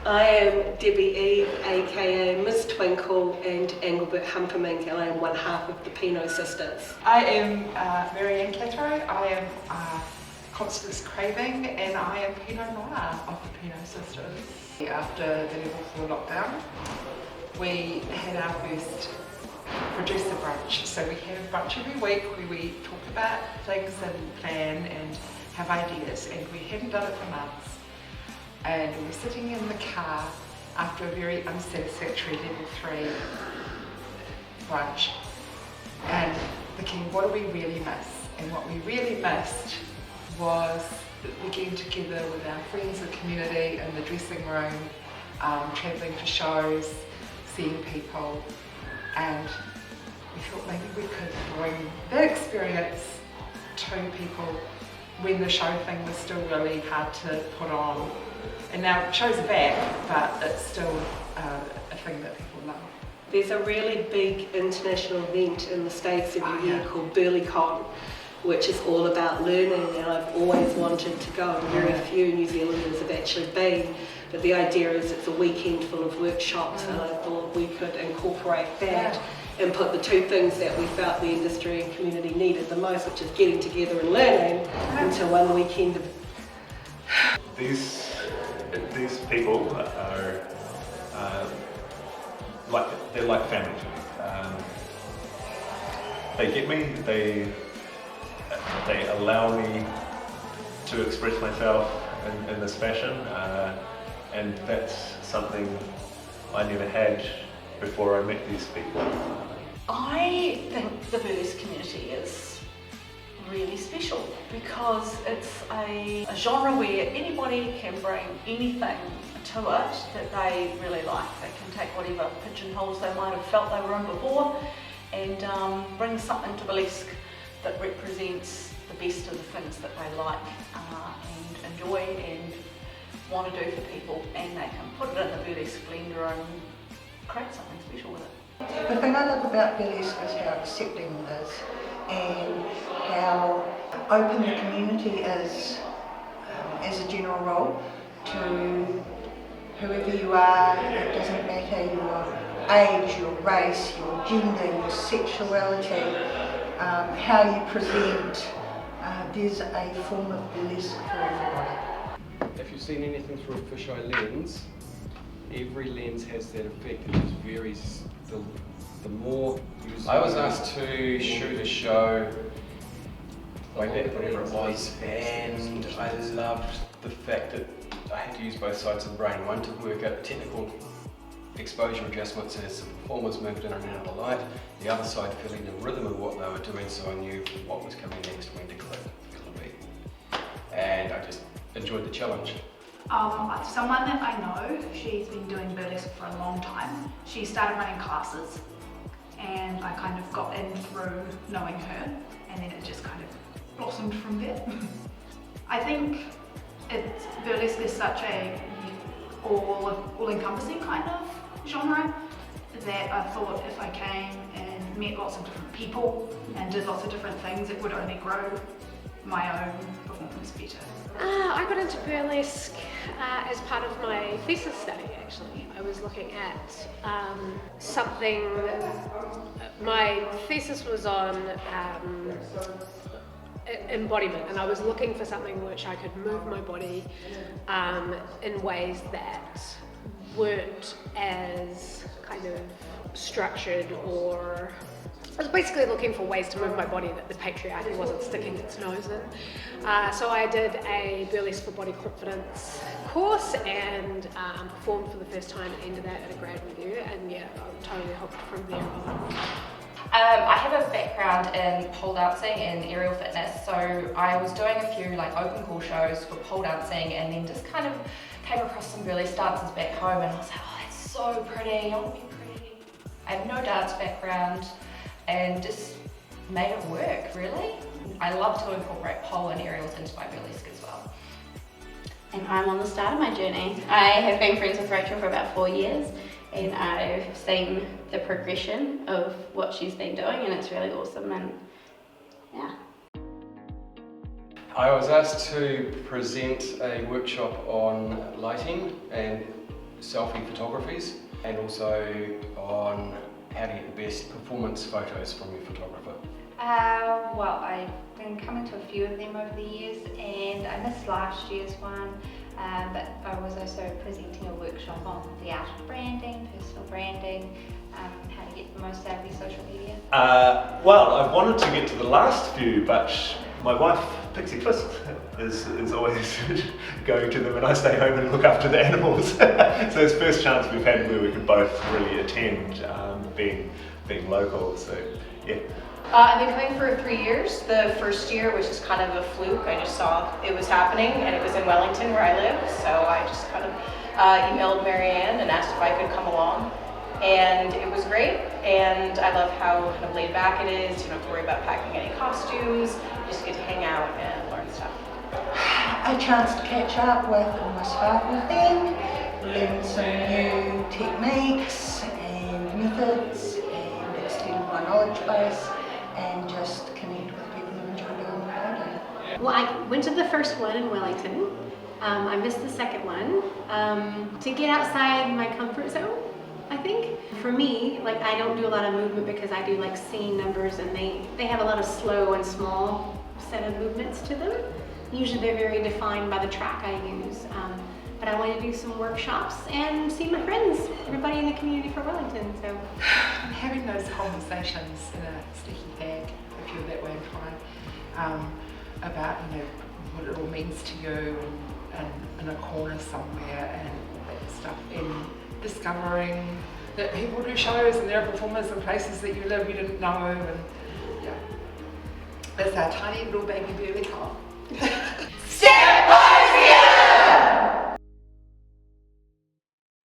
I am Debbie Eve, aka Miss Twinkle, and Engelbert Humpermink, and I am one half of the Pinot Sisters. I am Marianne Cathro. I am Constance Craving, and I am Pinot Noir of the Pinot Sisters. After the level 4 lockdown, we had our first producer brunch. So we have a brunch every week where we talk about things and plan and have ideas, and we hadn't done it for months. And we were sitting in the car after a very unsatisfactory level 3 brunch and thinking, what do we really miss? And what we really missed was we getting together with our friends and community in the dressing room, travelling for shows, seeing people, and we thought maybe we could bring that experience to people when the show thing was still really hard to put on. And now shows are back, but it's still a thing that people love. There's a really big international event in the States every year called BurleyCon, which is all about learning, and I've always wanted to go, and very few New Zealanders have actually been. But the idea is it's a weekend full of workshops, and I thought we could incorporate that and put the two things that we felt the industry and community needed the most, which is getting together and learning, into one weekend. These people are they're like family to me. They get me. They allow me to express myself in this fashion, and that's something I never had before I met these people. I think the burlesque community is really special because it's a genre where anybody can bring anything to it that they really like. They can take whatever pigeonholes they might have felt they were in before and bring something to burlesque that represents the best of the things that they like and enjoy and want to do for people, and they can put it in the burlesque blender and create something special with it. The thing I love about burlesque is how accepting it is and how open the community is as a general rule to whoever you are. It doesn't matter your age, your race, your gender, your sexuality, how you present. There's a form of burlesque for everybody. If you've seen anything through a fisheye lens, every lens has that effect. It just varies. The more you I was asked to shoot a show way back, whatever it was, and I loved the fact that I had to use both sides of the brain. One to work out technical exposure adjustments as the performers moved in and out of the light, the other side feeling the rhythm of what they were doing, so I knew what was coming next, when to clip a beat. And I just enjoyed the challenge. Someone that I know, she's been doing burlesque for a long time. She started running classes and I kind of got in through knowing her, and then it just kind of blossomed from there. I think burlesque is such a all-encompassing kind of genre that I thought if I came and met lots of different people and did lots of different things, it would only grow my own performance better. I got into burlesque as part of my thesis study, actually. I was looking at something, my thesis was on embodiment, and I was looking for something which I could move my body in ways that weren't as kind of structured, or I was basically looking for ways to move my body that the patriarchy wasn't sticking its nose in. So I did a Burlesque for Body Confidence course and performed for the first time at the end of that at a grad review, and yeah, I'm totally hooked from there on. I have a background in pole dancing and aerial fitness, so I was doing a few like open call shows for pole dancing, and then just kind of came across some burlesque dancers back home, and I was like, oh, that's so pretty, I want to be pretty. I have no dance background, and just made it work, really. I love to incorporate pole and aerials into my burlesque as well. And I'm on the start of my journey. I have been friends with Rachel for about 4 years, and I've seen the progression of what she's been doing, and it's really awesome, and yeah. I was asked to present a workshop on lighting and selfie photographies, and also on how to get the best performance photos from your photographer. Well, I've been coming to a few of them over the years, and I missed last year's one, but I was also presenting a workshop on the art of branding, personal branding, how to get the most out of your social media. Well, I've wanted to get to the last few, but my wife, Pixie Twist, is always going to them, and I stay home and look after the animals. So it's the first chance we've had where we could both really attend, being local, so yeah. I've been coming for 3 years. The first year was just kind of a fluke. I just saw it was happening, and it was in Wellington where I live, so I just kind of emailed Marianne and asked if I could come along. And it was great, and I love how kind of laid back it is. You don't have to worry about packing any costumes. You just get to hang out and learn stuff. A chance to catch up with all my sparkle thing, learn some new techniques and methods, and extend my knowledge base, and just connect with people who enjoy doing what I do. Well, I went to the first one in Wellington. I missed the second one. To get outside my comfort zone, I think. For me, like, I don't do a lot of movement because I do like scene numbers, and they have a lot of slow and small set of movements to them. Usually they're very defined by the track I use. But I want to do some workshops and see my friends, everybody in the community for Wellington. So Having those conversations in a sticky bag, if you're that way inclined, about what it all means to you, and in a corner somewhere, and all that stuff, and discovering that people do shows and there are performers in places that you live you didn't know, and yeah, that's our tiny little baby Burley Con.